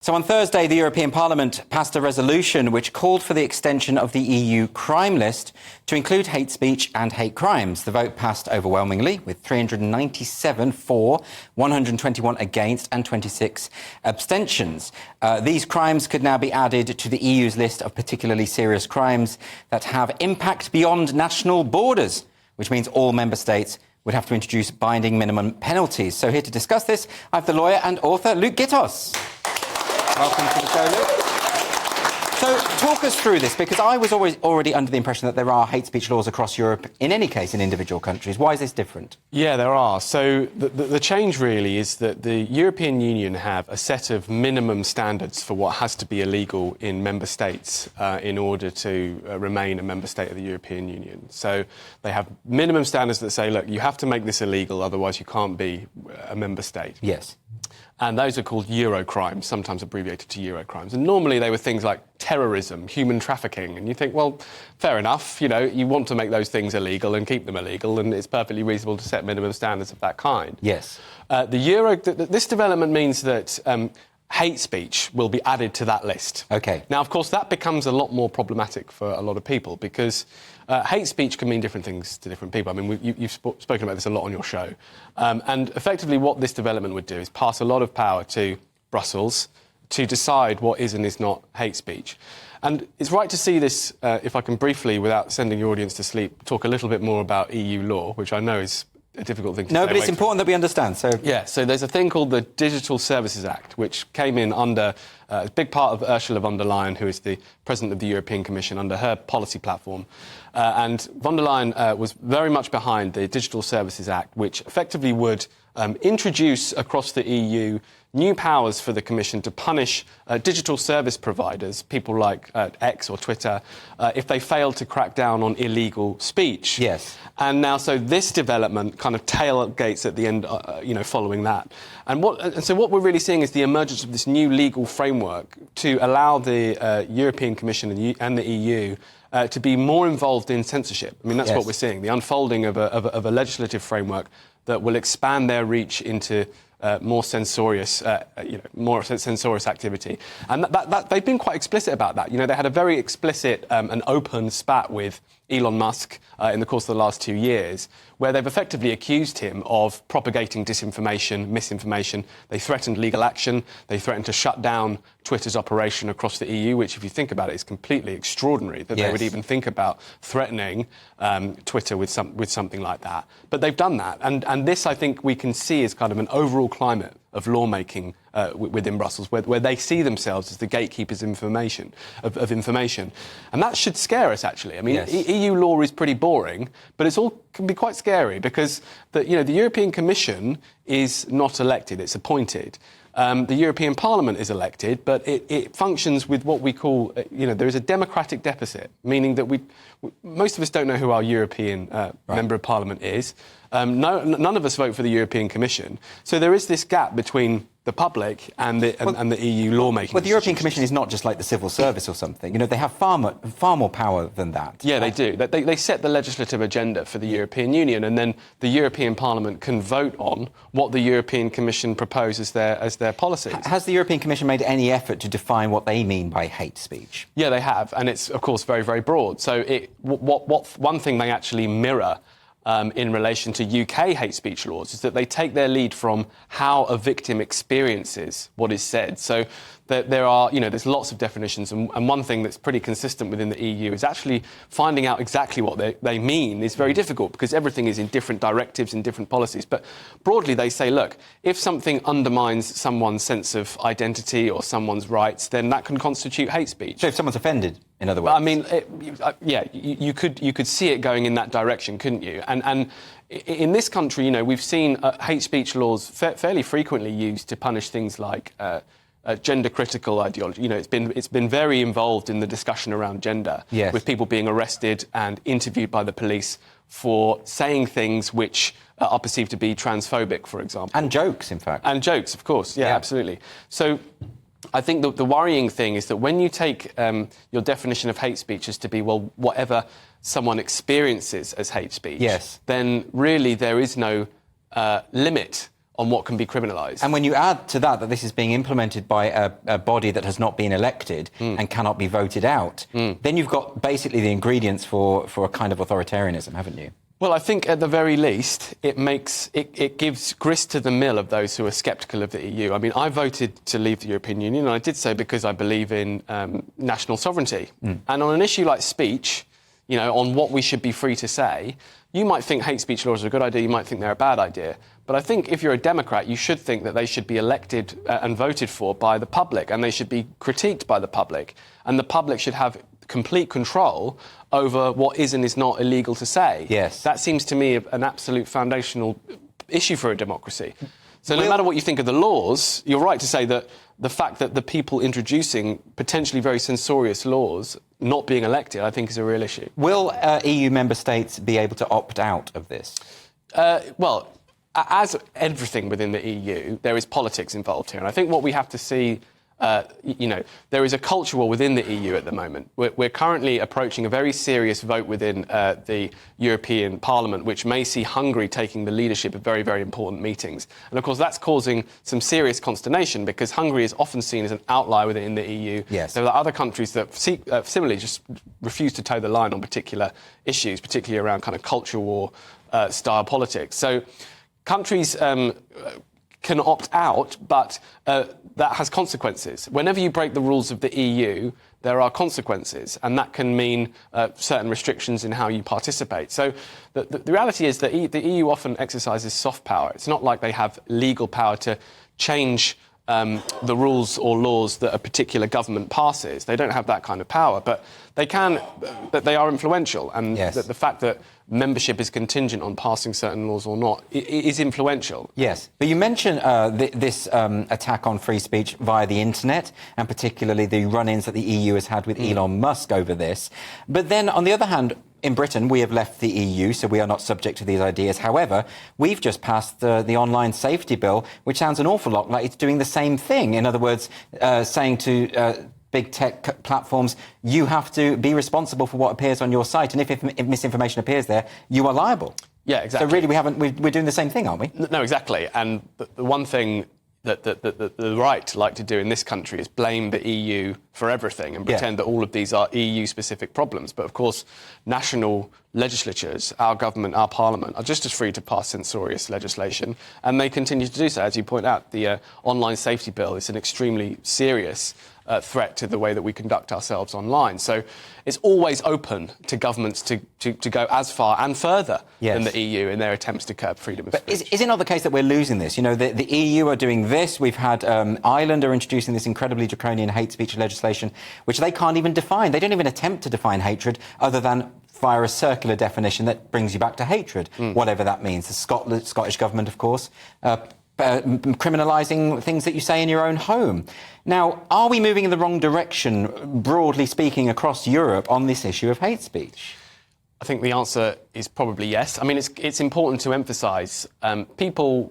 So on Thursday, the European Parliament passed a resolution which called for the extension of the EU crime list to include hate speech and hate crimes. The vote passed overwhelmingly, with 397 for, 121 against and 26 abstentions. These crimes could now be added to the EU's list of particularly serious crimes that have impact beyond national borders, which means all member states would have to introduce binding minimum penalties. So here to discuss this, I have the lawyer and author Luke Gittos. Welcome to the show, Luke. So talk us through this, because I was already under the impression that there are hate speech laws across Europe, in any case, in individual countries. Why is this different? Yeah, there are. So the change really is that the European Union have a set of minimum standards for what has to be illegal in member states in order to remain a member state of the European Union. So they have minimum standards that say, look, you have to make this illegal, otherwise you can't be a member state. Yes. And those are called Euro crimes, sometimes abbreviated to Euro crimes. And normally they were things like terrorism, human trafficking. And you think, well, fair enough, you know, you want to make those things illegal and keep them illegal, and it's perfectly reasonable to set minimum standards of that kind. Yes. This development means that hate speech will be added to that list. OK. Now, of course, that becomes a lot more problematic for a lot of people, because hate speech can mean different things to different people. I mean, you've spoken about this a lot on your show. And effectively what this development would do is pass a lot of power to Brussels to decide what is and is not hate speech. And it's right to see this, if I can briefly, without sending your audience to sleep, talk a little bit more about EU law, which I know is a difficult thing to say. No, but it's important that we understand. So yeah, so there's a thing called the Digital Services Act, which came in under a big part of Ursula von der Leyen, who is the President of the European Commission, under her policy platform. And von der Leyen was very much behind the Digital Services Act, which effectively would introduce across the EU new powers for the Commission to punish digital service providers, people like X or Twitter, if they fail to crack down on illegal speech. Yes. And now, so this development kind of tailgates at the end, following that. And so what we're really seeing is the emergence of this new legal framework to allow the European Commission and the EU to be more involved in censorship. I mean, that's what we're seeing, the unfolding of a legislative framework that will expand their reach into more censorious activity. And that they've been quite explicit about that. You know, they had a very explicit and open spat with Elon Musk in the course of the last 2 years, where they've effectively accused him of propagating disinformation, misinformation. They threatened legal action. They threatened to shut down Twitter's operation across the EU, which, if you think about it, is completely extraordinary that they would even think about threatening Twitter with something like that. But they've done that. And this, I think, we can see as kind of an overall climate of lawmaking within Brussels, where they see themselves as the gatekeepers of information. And that should scare us, actually. I mean, EU law is pretty boring, but it can be quite scary, because the European Commission is not elected, it's appointed. The European Parliament is elected, but it functions with what we call, there is a democratic deficit, meaning that most of us don't know who our European Member of Parliament is. None of us vote for the European Commission. So there is this gap between the public and the EU lawmaking. Well, the European Commission is not just like the civil service or something. You know, they have far more power than that. Yeah, they do. They set the legislative agenda for the European Union, and then the European Parliament can vote on what the European Commission proposes as their policies. Has the European Commission made any effort to define what they mean by hate speech? Yeah, they have, and it's, of course, very, very broad. So one thing they actually mirror in relation to UK hate speech laws is that they take their lead from how a victim experiences what is said. So there are, there's lots of definitions, and one thing that's pretty consistent within the EU is actually finding out exactly what they mean is very difficult, because everything is in different directives and different policies. But broadly, they say, look, if something undermines someone's sense of identity or someone's rights, then that can constitute hate speech. So if someone's offended, in other words? I mean, you could see it going in that direction, couldn't you? And in this country, we've seen hate speech laws fairly frequently used to punish things like gender-critical ideology. It's been very involved in the discussion around gender, with people being arrested and interviewed by the police for saying things which are perceived to be transphobic, for example. And jokes, in fact. And jokes, of course. Yeah, absolutely. So I think the worrying thing is that when you take your definition of hate speech as to be, well, whatever someone experiences as hate speech, then really there is no limit on what can be criminalised. And when you add to that this is being implemented by a body that has not been elected and cannot be voted out, then you've got basically the ingredients for a kind of authoritarianism, haven't you? Well, I think at the very least, it gives grist to the mill of those who are sceptical of the EU. I mean, I voted to leave the European Union, and I did so because I believe in national sovereignty. And on an issue like speech, you know, on what we should be free to say, you might think hate speech laws are a good idea, you might think they're a bad idea. But I think if you're a Democrat, you should think that they should be elected and voted for by the public, and they should be critiqued by the public. And the public should have complete control over what is and is not illegal to say. Yes. That seems to me an absolute foundational issue for a democracy. So no matter what you think of the laws, you're right to say that the fact that the people introducing potentially very censorious laws not being elected, I think, is a real issue. Will EU member states be able to opt out of this? Well, as everything within the EU, there is politics involved here. And I think what we have to see, there is a culture war within the EU at the moment. We're currently approaching a very serious vote within the European Parliament, which may see Hungary taking the leadership of very, very important meetings. And, of course, that's causing some serious consternation because Hungary is often seen as an outlier within the EU. Yes. There are other countries that similarly just refuse to toe the line on particular issues, particularly around kind of culture war style politics. So countries can opt out, but that has consequences. Whenever you break the rules of the EU, there are consequences, and that can mean certain restrictions in how you participate. So the reality is that the EU often exercises soft power. It's not like they have legal power to change the rules or laws that a particular government passes. They don't have that kind of power, but they can. But they are influential, and yes. the fact that membership is contingent on passing certain laws or not is influential. Yes, but you mentioned this attack on free speech via the internet, and particularly the run-ins that the EU has had with Elon Musk over this. But then, on the other hand, in Britain, we have left the EU, so we are not subject to these ideas. However, we've just passed the online safety bill, which sounds an awful lot like it's doing the same thing. In other words, saying to big tech platforms, you have to be responsible for what appears on your site, and if misinformation appears there, you are liable. Yeah, exactly. So really, we're doing the same thing, aren't we? No, exactly. And the one thing that the right like to do in this country is blame the EU for everything and pretend that all of these are EU-specific problems. But, of course, national legislatures, our government, our parliament, are just as free to pass censorious legislation, and they continue to do so. As you point out, the online safety bill is an extremely serious threat to the way that we conduct ourselves online. So it's always open to governments to go as far and further than the EU in their attempts to curb freedom of speech. But is it not the case that we're losing this? You know, the EU are doing this. We've had Ireland are introducing this incredibly draconian hate speech legislation, which they can't even define. They don't even attempt to define hatred other than via a circular definition that brings you back to hatred, whatever that means. The Scottish government, of course, criminalising things that you say in your own home. Now, are we moving in the wrong direction, broadly speaking, across Europe on this issue of hate speech? I think the answer is probably yes. I mean, it's important to emphasise people,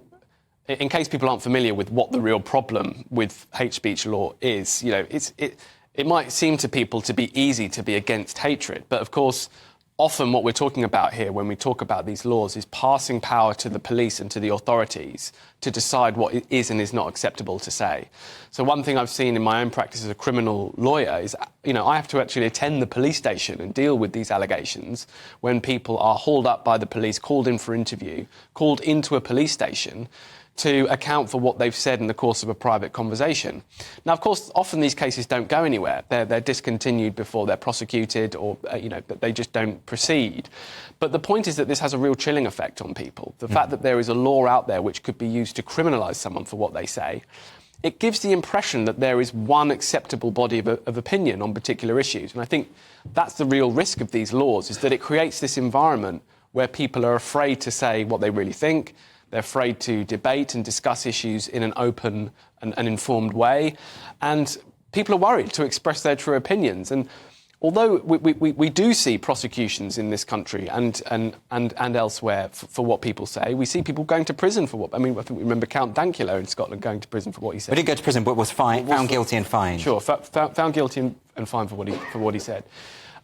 in case people aren't familiar with what the real problem with hate speech law is. You know, it might seem to people to be easy to be against hatred, but of course, often what we're talking about here when we talk about these laws is passing power to the police and to the authorities to decide what is and is not acceptable to say. So one thing I've seen in my own practice as a criminal lawyer is, you know, I have to actually attend the police station and deal with these allegations when people are hauled up by the police, called in for interview, called into a police station to account for what they've said in the course of a private conversation. Now, of course, often these cases don't go anywhere. They're discontinued before they're prosecuted, or they just don't proceed. But the point is that this has a real chilling effect on people. The fact that there is a law out there which could be used to criminalise someone for what they say, it gives the impression that there is one acceptable body of opinion on particular issues. And I think that's the real risk of these laws, is that it creates this environment where people are afraid to say what they really think. They're afraid to debate and discuss issues in an open and informed way. And people are worried to express their true opinions. And although we do see prosecutions in this country and elsewhere for what people say, we see people going to prison for what... I mean, I think we remember Count Dankula in Scotland going to prison for what he said. But he didn't go to prison, but was found guilty and fined. Sure, found guilty and fined for what he said.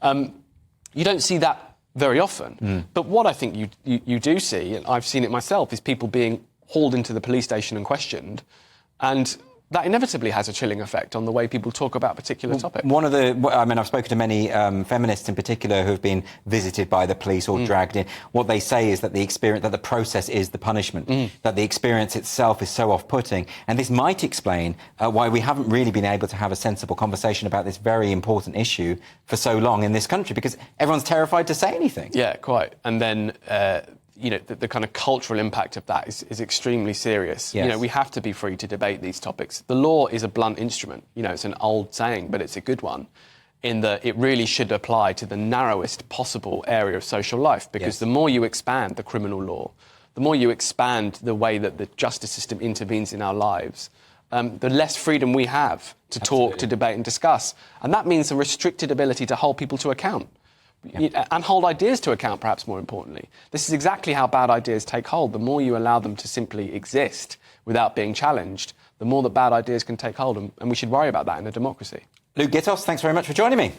You don't see that very often. But what I think you do see, and I've seen it myself, is people being hauled into the police station and questioned. And that inevitably has a chilling effect on the way people talk about particular topics. I've spoken to many feminists in particular who have been visited by the police or dragged in. What they say is that the process is the punishment, that the experience itself is so off-putting. And this might explain why we haven't really been able to have a sensible conversation about this very important issue for so long in this country, because everyone's terrified to say anything. Yeah, quite. And then the kind of cultural impact of that is extremely serious. Yes. We have to be free to debate these topics. The law is a blunt instrument. It's an old saying, but it's a good one, in that it really should apply to the narrowest possible area of social life, because the more you expand the criminal law, the more you expand the way that the justice system intervenes in our lives, the less freedom we have to talk, to debate and discuss. And that means a restricted ability to hold people to account. And hold ideas to account, perhaps more importantly. This is exactly how bad ideas take hold. The more you allow them to simply exist without being challenged, the more that bad ideas can take hold, and we should worry about that in a democracy. Luke Gittos, thanks very much for joining me.